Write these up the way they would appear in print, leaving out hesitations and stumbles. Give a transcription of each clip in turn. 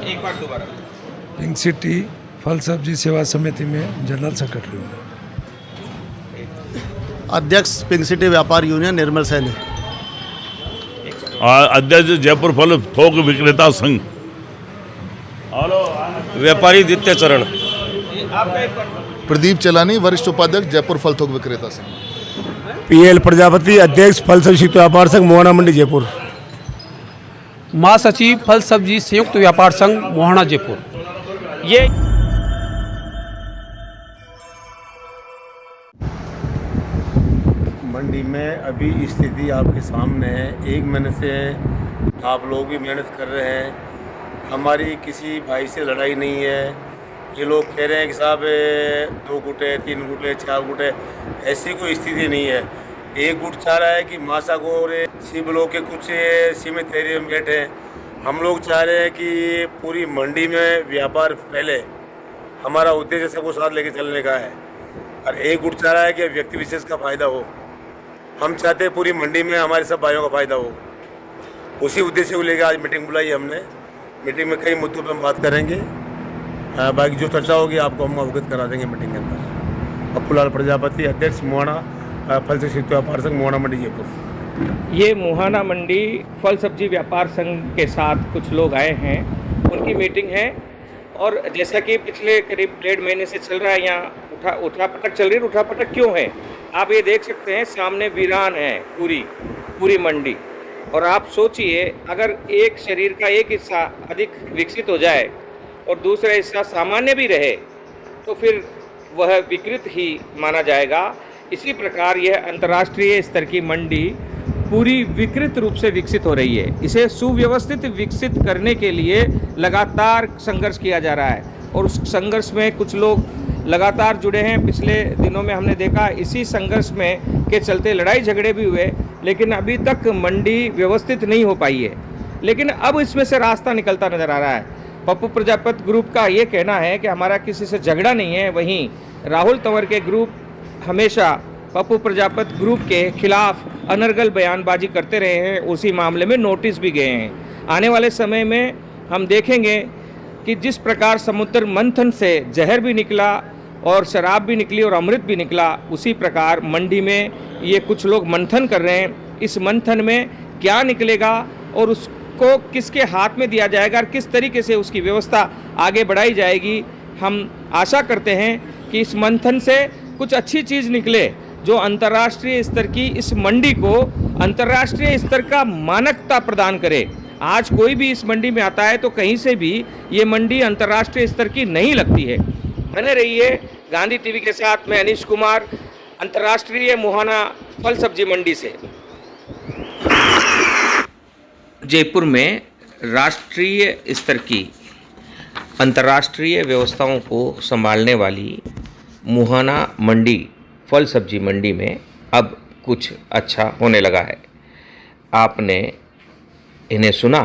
एक बार दोबारा। Pink city फल सब्जी सेवा समिति में जनरल सेक्रेटरी हूँ। अध्यक्ष पिंक सिटी व्यापार यूनियन निर्मल सैनी। अध्यक्ष जयपुर फल थोक विक्रेता संघ। व्यापारी द्वितीय चरण। आपका एक बार प्रदीप चलानी वरिष्ठ उपाध्यक्ष जयपुर फल थोक विक्रेता संघ। पीएल प्रजापति अध्यक्ष फल सब्जी व्यापार संघ मोहना मंडी जयपुर। महासचिव फल सब्जी संयुक्त व्यापार संघ मोहाना जयपुर। ये मंडी में अभी स्थिति आपके सामने है। 1 महीने से आप लोग भी मेहनत कर रहे हैं। हमारी किसी भाई से लड़ाई नहीं है। ये लोग कह रहे हैं कि साहब 2 गुटे 3 गुटे 4 गुटे, ऐसी कोई स्थिति नहीं है। 1 गुट चाह रहा है कि मासा को और सी ब्लॉक के कुछ सीमित एरिया में बैठे हैं। हम लोग चाह रहे हैं कि पूरी मंडी में व्यापार फैले। हमारा उद्देश्य सबको साथ लेके चलने का है। और 1 गुट चाह रहा है कि व्यक्ति विशेष का फ़ायदा हो। हम चाहते हैं पूरी मंडी में हमारे सब भाइयों का फ़ायदा हो। उसी उद्देश्य को लेकर आज मीटिंग बुलाई हमने। मीटिंग में कई मुद्दों पर हम बात करेंगे। बाकी जो चर्चा होगी आपको हम अवगत करा देंगे मीटिंग के अंदर। पप्पूलाल प्रजापति अध्यक्ष मोहाना फल सब्जी व्यापार संघ मोहाना मंडी जयपुर। ये मोहाना मंडी फल सब्जी व्यापार संघ के साथ कुछ लोग आए हैं, उनकी मीटिंग है। और जैसा कि पिछले करीब 1.5 महीने से चल रहा है, यहाँ उठापटक चल रही है। उठापटक क्यों है? आप ये देख सकते हैं, सामने वीरान है पूरी मंडी। और आप सोचिए, अगर एक शरीर का एक हिस्सा अधिक विकसित हो जाए और दूसरा हिस्सा सामान्य भी रहे तो फिर वह विकृत ही माना जाएगा। इसी प्रकार यह अंतर्राष्ट्रीय स्तर की मंडी पूरी विकृत रूप से विकसित हो रही है। इसे सुव्यवस्थित विकसित करने के लिए लगातार संघर्ष किया जा रहा है और उस संघर्ष में कुछ लोग लगातार जुड़े हैं। पिछले दिनों में हमने देखा इसी संघर्ष में के चलते लड़ाई झगड़े भी हुए, लेकिन अभी तक मंडी व्यवस्थित नहीं हो पाई है। लेकिन अब इसमें से रास्ता निकलता नज़र आ रहा है। पप्पू प्रजापति ग्रुप का ये कहना है कि हमारा किसी से झगड़ा नहीं है। वहीं राहुल तंवर के ग्रुप हमेशा पप्पू प्रजापति ग्रुप के खिलाफ अनर्गल बयानबाजी करते रहे हैं। उसी मामले में नोटिस भी गए हैं। आने वाले समय में हम देखेंगे कि जिस प्रकार समुद्र मंथन से जहर भी निकला और शराब भी निकली और अमृत भी निकला, उसी प्रकार मंडी में ये कुछ लोग मंथन कर रहे हैं। इस मंथन में क्या निकलेगा और उसको किसके हाथ में दिया जाएगा और किस तरीके से उसकी व्यवस्था आगे बढ़ाई जाएगी, हम आशा करते हैं कि इस मंथन से कुछ अच्छी चीज़ निकले जो अंतर्राष्ट्रीय स्तर की इस मंडी को अंतर्राष्ट्रीय स्तर का मानकता प्रदान करे। आज कोई भी इस मंडी में आता है तो कहीं से भी ये मंडी अंतर्राष्ट्रीय स्तर की नहीं लगती है। बने रहिए गांधी टीवी के साथ। मैं अनीश कुमार, अंतर्राष्ट्रीय मोहाना फल सब्जी मंडी से। जयपुर में राष्ट्रीय स्तर की अंतर्राष्ट्रीय व्यवस्थाओं को संभालने वाली मोहाना मंडी फल सब्जी मंडी में अब कुछ अच्छा होने लगा है। आपने इन्हें सुना,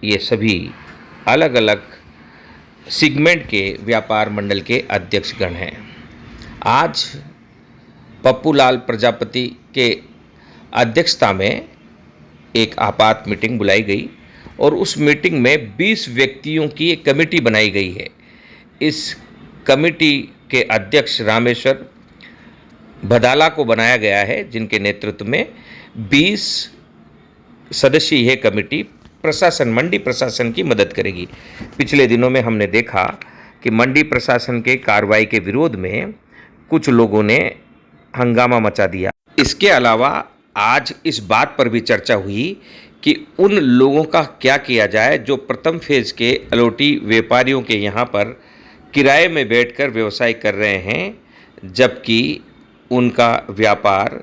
ये सभी अलग अलग सेगमेंट के व्यापार मंडल के अध्यक्षगण हैं। आज पप्पूलाल प्रजापति के अध्यक्षता में एक आपात मीटिंग बुलाई गई और उस मीटिंग में 20 व्यक्तियों की एक कमेटी बनाई गई है। इस कमेटी के अध्यक्ष रामेश्वर भदाला को बनाया गया है, जिनके नेतृत्व में 20 सदस्यीय यह कमेटी मंडी प्रशासन की मदद करेगी। पिछले दिनों में हमने देखा कि मंडी प्रशासन के कार्रवाई के विरोध में कुछ लोगों ने हंगामा मचा दिया। इसके अलावा आज इस बात पर भी चर्चा हुई कि उन लोगों का क्या किया जाए जो प्रथम फेज के अलोटी व्यापारियों के यहाँ पर किराए में बैठकर व्यवसाय कर रहे हैं, जबकि उनका व्यापार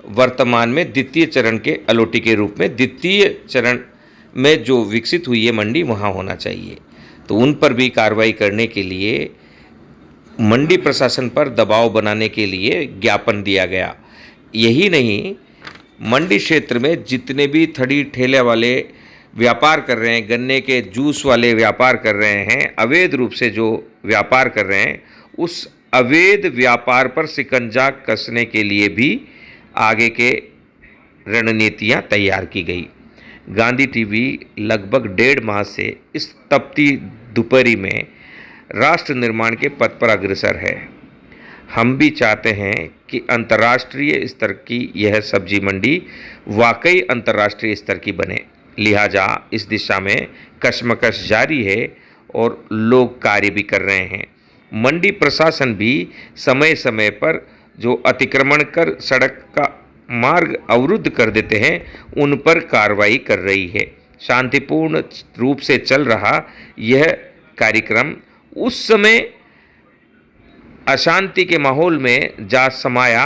वर्तमान में द्वितीय चरण के अलोटी के रूप में द्वितीय चरण में जो विकसित हुई है मंडी, वहाँ होना चाहिए। तो उन पर भी कार्रवाई करने के लिए मंडी प्रशासन पर दबाव बनाने के लिए ज्ञापन दिया गया। यही नहीं, मंडी क्षेत्र में जितने भी थड़ी ठेले वाले व्यापार कर रहे हैं, गन्ने के जूस वाले व्यापार कर रहे हैं, अवैध रूप से जो व्यापार कर रहे हैं, उस अवैध व्यापार पर शिकंजा कसने के लिए भी आगे के रणनीतियां तैयार की गई। गांधी टीवी लगभग 1.5 माह से इस तपती दोपहरी में राष्ट्र निर्माण के पथ पर अग्रसर है। हम भी चाहते हैं कि अंतर्राष्ट्रीय स्तर की यह सब्जी मंडी वाकई अंतर्राष्ट्रीय स्तर की बने। लिहाजा इस दिशा में कशमकश जारी है और लोग कार्य भी कर रहे हैं। मंडी प्रशासन भी समय समय पर जो अतिक्रमण कर सड़क का मार्ग अवरुद्ध कर देते हैं उन पर कार्रवाई कर रही है। शांतिपूर्ण रूप से चल रहा यह कार्यक्रम उस समय अशांति के माहौल में जा समाया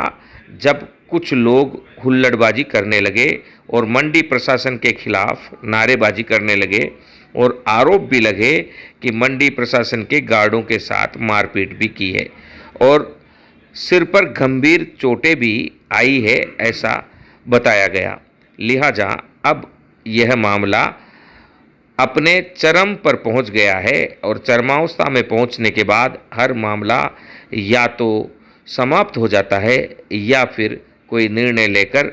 जब कुछ लोग हुल्लड़बाजी करने लगे और मंडी प्रशासन के खिलाफ नारेबाजी करने लगे और आरोप भी लगे कि मंडी प्रशासन के गार्डों के साथ मारपीट भी की है और सिर पर गंभीर चोटें भी आई है, ऐसा बताया गया। लिहाजा अब यह मामला अपने चरम पर पहुंच गया है और चरमावस्था में पहुंचने के बाद हर मामला या तो समाप्त हो जाता है या फिर कोई निर्णय लेकर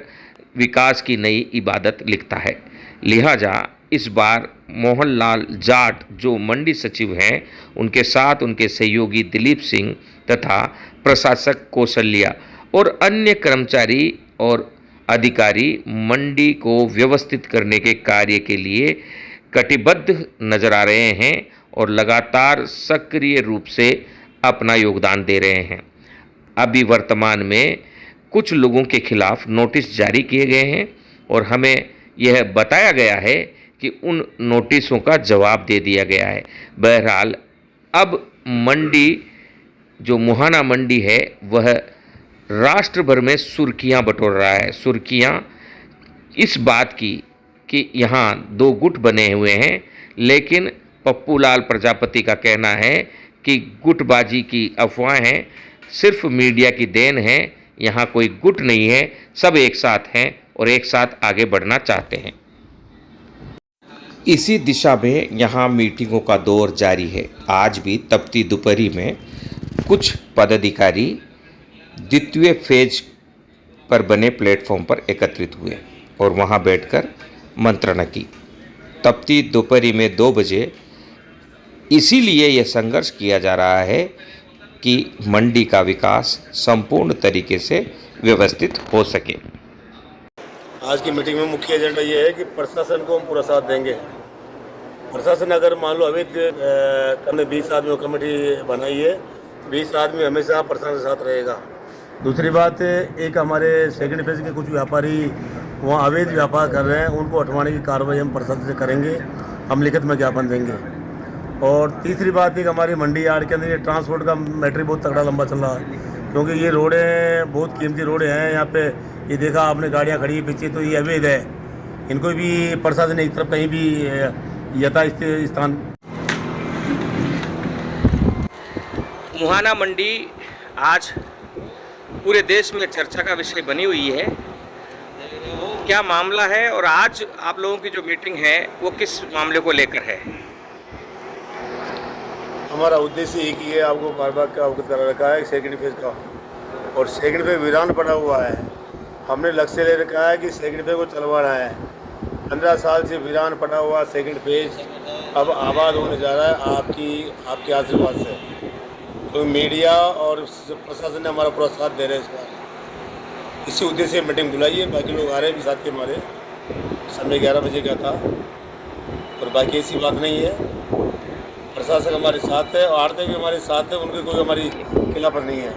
विकास की नई इबादत लिखता है। लिहाजा इस बार मोहनलाल जाट जो मंडी सचिव हैं, उनके साथ उनके सहयोगी दिलीप सिंह तथा प्रशासक कौशल्या और अन्य कर्मचारी और अधिकारी मंडी को व्यवस्थित करने के कार्य के लिए कटिबद्ध नजर आ रहे हैं और लगातार सक्रिय रूप से अपना योगदान दे रहे हैं। अभी वर्तमान में कुछ लोगों के खिलाफ नोटिस जारी किए गए हैं और हमें यह बताया गया है कि उन नोटिसों का जवाब दे दिया गया है। बहरहाल अब मंडी जो मुहाना मंडी है वह राष्ट्र भर में सुर्खियां बटोर रहा है। सुर्खियां इस बात की कि यहाँ 2 गुट बने हुए हैं, लेकिन पप्पू लाल प्रजापति का कहना है कि गुटबाजी की अफवाहें सिर्फ मीडिया की देन है। यहाँ कोई गुट नहीं है, सब एक साथ हैं और एक साथ आगे बढ़ना चाहते हैं। इसी दिशा में यहाँ मीटिंगों का दौर जारी है। आज भी तपती दोपहरी में कुछ पदाधिकारी द्वितीय फेज पर बने प्लेटफॉर्म पर एकत्रित हुए और वहाँ बैठकर मंत्रणा की। तपती दोपहरी में 2 बजे इसीलिए यह संघर्ष किया जा रहा है कि मंडी का विकास संपूर्ण तरीके से व्यवस्थित हो सके। आज की मीटिंग में मुख्य एजेंडा ये है कि प्रशासन को हम पूरा साथ देंगे। प्रशासन अगर मान लो अवैध हमने 20 आदमियों कमेटी बनाई है, 20 आदमी हमेशा प्रशासन के साथ रहेगा। दूसरी बात, एक हमारे सेकंड फेज के कुछ व्यापारी वहाँ अवैध व्यापार कर रहे हैं, उनको हटवाने की कार्रवाई हम प्रशासन से करेंगे, हम लिखित में ज्ञापन देंगे। और तीसरी बात, एक हमारी मंडी यार्ड के अंदर ये ट्रांसपोर्ट का मैटर बहुत तगड़ा लंबा चल रहा है, क्योंकि ये रोडें बहुत कीमती रोडें हैं। यहाँ पे ये देखा आपने गाड़ियाँ खड़ी है पीछे, तो ये अवैध है। इनको भी प्रशासन एक तरफ कहीं भी यथास्थान। मुहाना मंडी आज पूरे देश में चर्चा का विषय बनी हुई है। क्या मामला है और आज आप लोगों की जो मीटिंग है वो किस मामले को लेकर है? हमारा उद्देश्य एक ही है, आपको बार बार का अवगत करा रखा है सेकंड फेज का, और सेकंड फेज वीरान पड़ा हुआ है। हमने लक्ष्य ले रखा है कि सेकंड फेज को चलवाना है। 15 साल से वीरान पड़ा हुआ सेकंड फेज अब आबाद होने जा रहा है आपके आशीर्वाद से। तो मीडिया और प्रशासन ने हमारा पूरा साथ दे रहे हैं इस बार। इसी उद्देश्य से मीटिंग बुलाई है। बाकी लोग आ रहे हैं भी साथ के हमारे। समय 11 बजे का था और बाकी ऐसी बात नहीं है। प्रशासन हमारे साथ है और आरती भी हमारे साथ है, उनके कोई हमारी खिलाफत नहीं है।